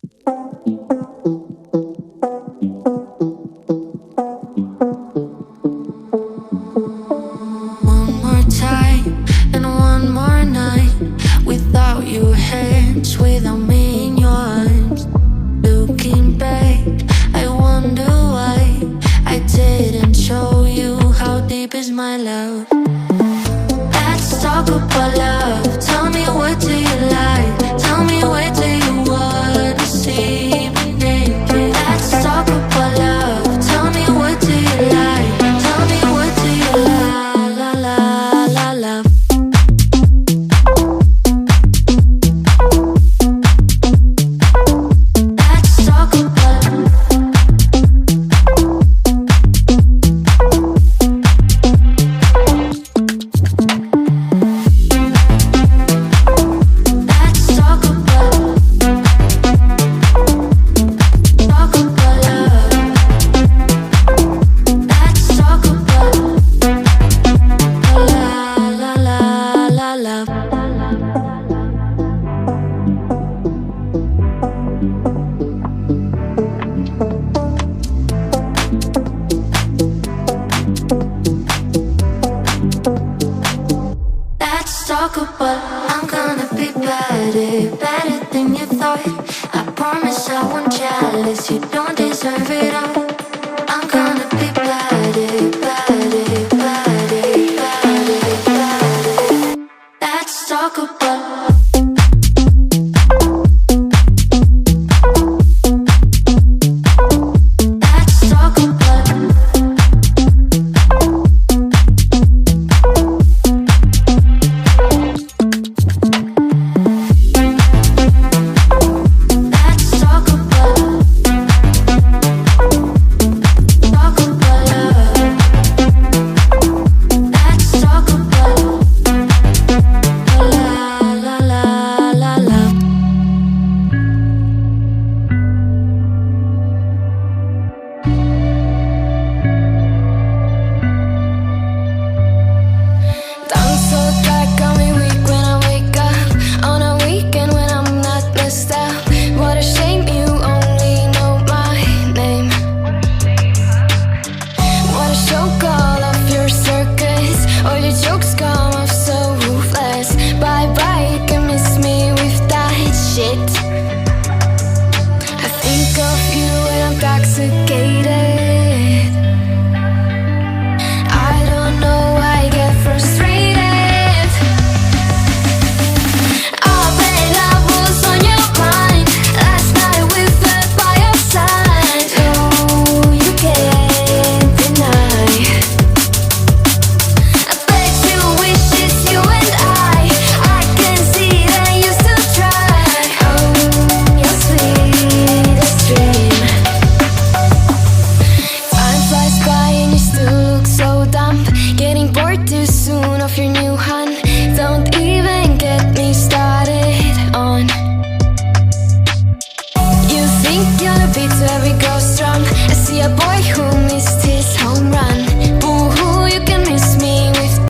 One more time and one more night without your hands, without me in your arms. Looking back, I wonder why I didn't show you how deep is my love. Let's talk about love. Tell me, what do you like? Tell me, where do you wanna see me naked? Let's talk about love. Tell me, what do you like? Tell me, what do you like? La la la love. Let's talk about love. Let's talk about talk about love. Let's talk about la la la love. Let's talk about I'm gonna be better, better than you thought. I promise I won't jealous. You don't deserve it all.